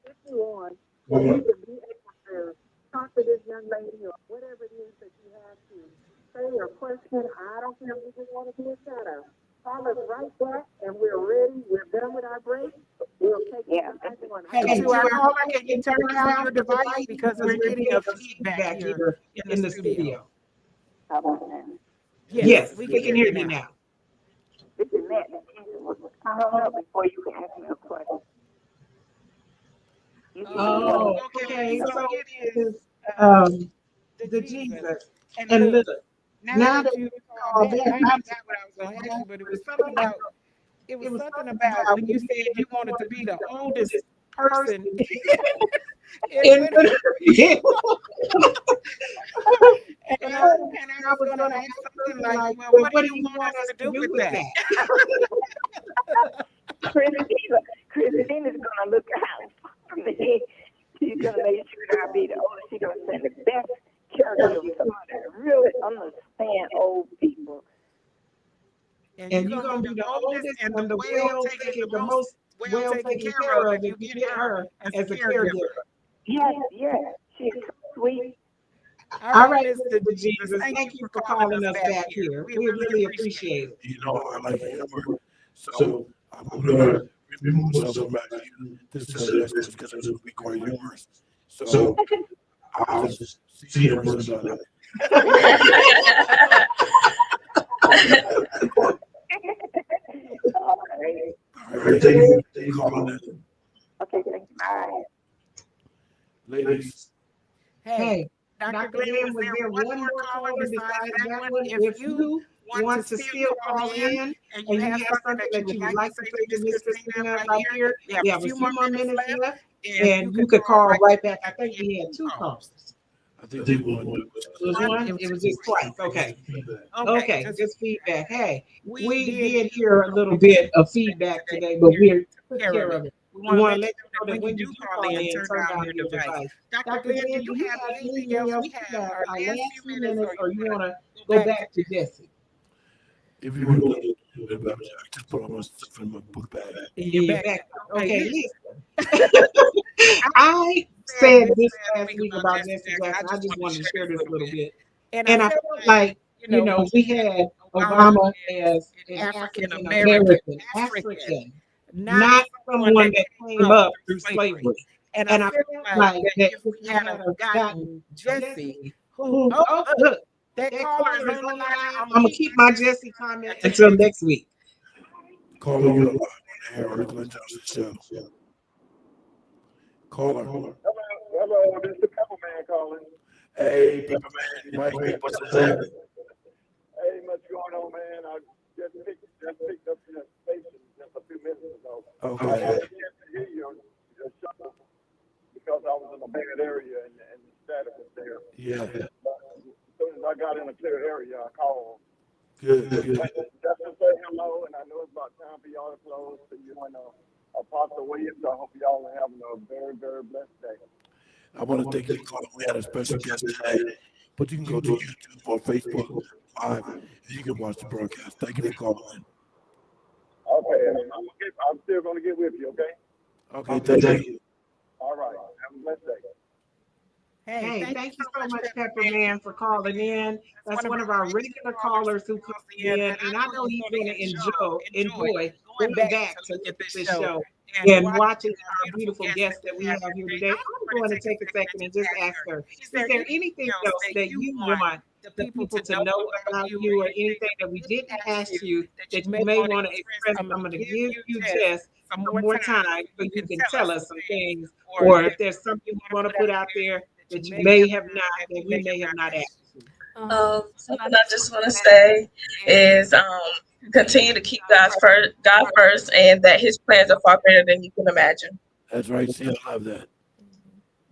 Put you on, so you can be able to talk to this young lady or whatever it is that you have to say or question. I don't care if you just want to do a shout out. Call us right back and we're ready. We're done with our break. We'll take you live on. Hey, Hey, to to our our caller, caller, can you can you turn turn down down your your device device because because we're we're getting getting a a feedback feedback here here in the in the studio. studio. How about that? Yes, Yes, we we can can hear hear you you now. now. This is Matt. I hung up before you can ask me a question. You can Oh, Okay, okay. so So it it is is the the Jesus. Jesus. And And look, look, now now that that you you called call back, back, I forgot what I was going to ask you, but it was it was something something about about when when you you said said you you wanted to wanted to be be the the oldest oldest person person in in ministry. ministry. And I I was was going to going to ask ask something something like, like, well, well, what do what do you you want want us us to to do do with with that? that? Christina's gonna look out for me. She's gonna make sure that I and you're gonna be the oldest and the most well taken care of if you get her as a caregiver. Yes, yes. She's so sweet. All right, Mr. Jesus, thank you for calling us back here. We really appreciate it. You know, I like humor. So I'm gonna remove myself from asking you this next question because it's gonna be quite humorous. So I'll just see the person about it. All right. All right, thank you for calling in. Okay, thank you. Bye. Ladies, Hey, Dr. Glenn, was there one more caller besides that one? If you want to still call in and you have something that you would like to say to Miss Christina right here, we have a few more minutes left, and you could call right back. I think we had 2 calls. I think they will. It was one? It was just twice. Okay. Okay, just feedback. Hey, we did hear a little bit of feedback today, but we're took care of it. We want to let you know that when you do call in, turn down your device. Dr. Glenn, do you have anything else? We have our last few minutes, or you want to go back to Jesse? If you want to do it, I just put all my stuff in my book bag. In your back. Okay, listen. I said this last week about Jesse Jackson. I just wanted to share this a little bit. And I felt like, we had Obama as an African American, not someone that came up through slavery. And I felt like that if we had gotten Jesse, who, look, that caller is on the line. I'm going to keep my Jesse comment until next week. Caller, you're live on the air on the Glenn Johnson Show. Caller. Hello, this is the Pepperman calling. Hey, Pepperman, Mike, what's that? Hey, what's going on, man? I just picked up the station just a few minutes ago. Okay. I can't hear you show because I was in a bad area and the static was there. Yeah. But as soon as I got in a clear area, I called. Good. Just to say hello, and I know it's about time for y'all to close. So you want to Apostle Williams. I hope y'all are having a very, very blessed day. I want to thank you for calling. We had a special guest today, but you can go to YouTube or Facebook Live and you can watch the broadcast. Thank you for calling. Okay, I'm still going to get with you, okay? Okay, thank you. All right, have a blessed day. Hey, thank you so much, Pepperman, for calling in. That's one of our regular callers who calls in, and I know he's going to enjoy going back to look at this show and watching our beautiful guest that we have here today. I'm going to take a second and just ask her, is there anything else that you want the people to know about you, or anything that we didn't ask you that you may want to express? I'm going to give you just some more time so you can tell us some things, or if there's something you want to put out there that you may have not, that we may have not asked you. Something I just want to say is continue to keep God first, and that His plans are far better than you can imagine. That's right. See, I love that.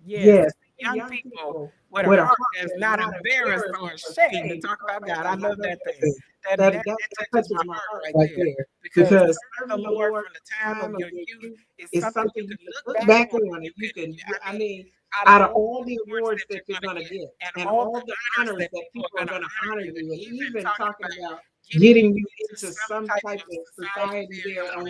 Yes. Young people with a heart that's not embarrassed or ashamed to talk about God. I love that thing. That touches my heart right there. Because serve the Lord from the time of your youth is something you can look back on, and you can, out of all the awards that you're going to get and all the honors that people are going to honor you, and even talking about getting you into some type of society there on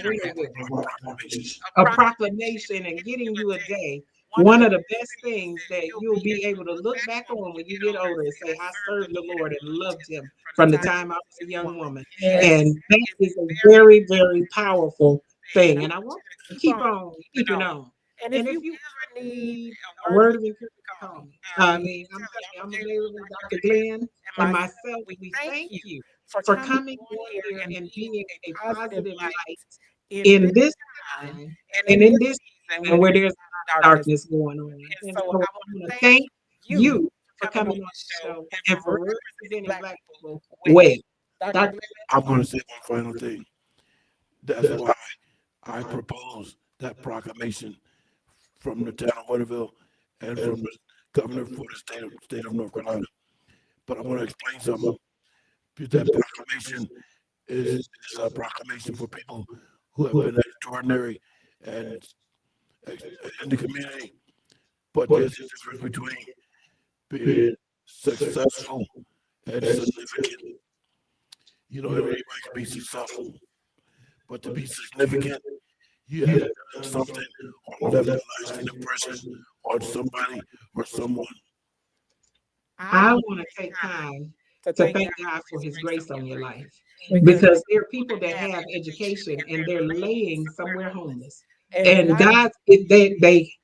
a proclamation and getting you a day. One of the best things that you'll be able to look back on when you get older and say, I served the Lord and loved Him from the time I was a young woman. And that is a very, very powerful thing. And I want to keep on keeping on. And if you ever need a word of encouragement, call me. I'm telling you, I'm available, Dr. Glenn and myself. We thank you for coming on here and being a positive light in this time and in this season where there's darkness going on. And so I want to thank you for coming on the show and for representing Black people well. I'm going to say one final thing. That's why I propose that proclamation from the town of Waterville and from the governor for the state of North Carolina. But I want to explain something. That proclamation is a proclamation for people who have been extraordinary and in the community. But there's a difference between being successful and significant. everybody can be successful, but to be significant, you have to do something or left a lasting impression on somebody or someone. I want to take time to thank God for his grace on your life Because because there are people that have education and they're laying somewhere homeless. and And God, they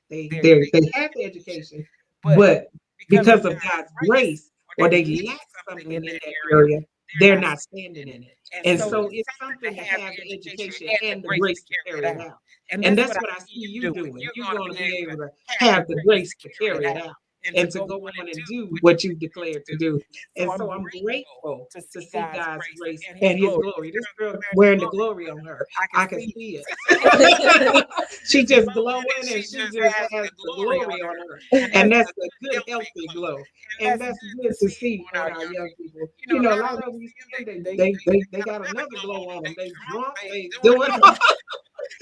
have the education, but because of God's grace, or they lack something in that area, they're not standing in it. And so it's something to have the education and the grace to carry it out. And that's what I see you doing. You're going to be able to have the grace to carry it out and to go on and do what you declared to do. And so I'm grateful to see God's grace and his glory. This girl wearing the glory on her. I can see it. She just glowing and she just has the glory on her. And that's a good, healthy glow. And that's good to see on our young people. A lot of them you see them, they got another glow on them. They drunk, they doing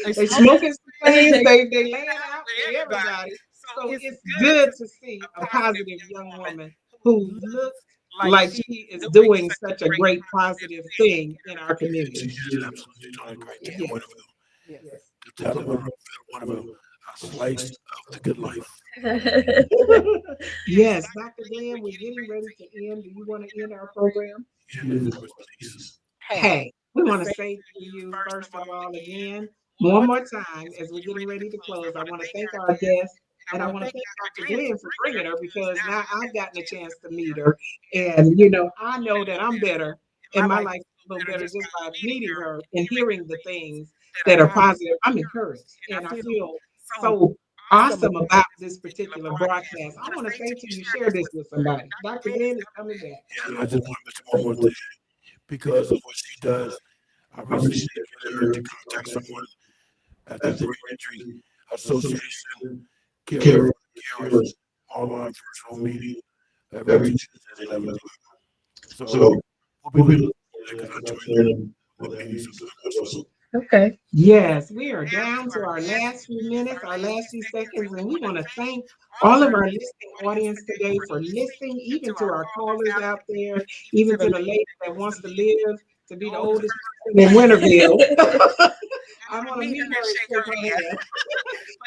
they smoking some things, they laying out for everybody. So it's good to see a positive young woman who looks like she is doing such a great positive thing in our community. She is absolutely doing a great thing. Yes. To tell them one of a slice of the good life. Yes, Dr. Glenn, we're getting ready to end. Do you want to end our program? Please. Hey, we want to say to you, first of all, again, one more time, as we're getting ready to close, I want to thank our guests. And I want to thank Dr. Glenn for bringing her because now I've gotten a chance to meet her. And, I know that I'm better and my life is a little better just by meeting her and hearing the things that are positive. I'm encouraged and I feel so awesome about this particular broadcast. I want to say to you, share this with somebody. Dr. Glenn is coming back. Yeah, I just want to mention one more thing. Because of what she does, I recently get her to contact someone at the Brain Injury Association Carers online virtual meeting every Tuesday at 11 o'clock. So we'll be looking at joining the meeting sometime. Okay. Yes, we are down to our last few minutes, our last few seconds, and we want to thank all of our listening audience today for listening, even to our callers out there, even to the lady that wants to live to be the oldest person in Winterville. I want to meet her and shake her hand.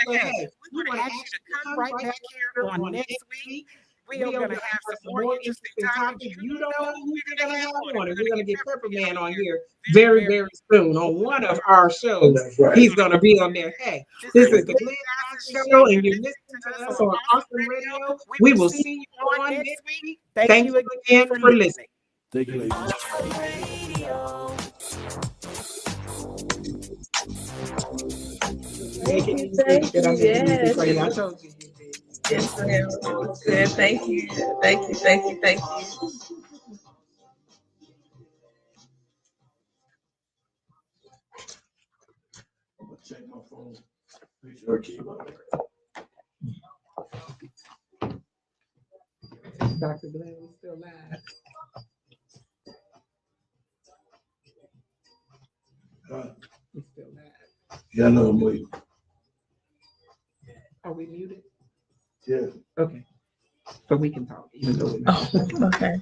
But hey, we want to ask you to come right back here on next week. We are going to have some more interesting topics. You don't know who we're going to have on. We're going to get Pepper Man on here very, very soon on one of our shows. He's going to be on there. Hey, this is the Glenn Johnson Show, and you're listening to us on Awesome Radio. We will see you on next week. Thank you again for listening. Thank you, ladies. Thank you. Yes. I told you. Yes, ma'am. Good. Thank you. Thank you. Thank you. Thank you. Check my phone. Make sure I keep up. Dr. Glenn is still live. He's still live. Yeah, I know I'm waiting. Are we muted? Yeah. Okay. So we can talk even though we're not. Oh, okay.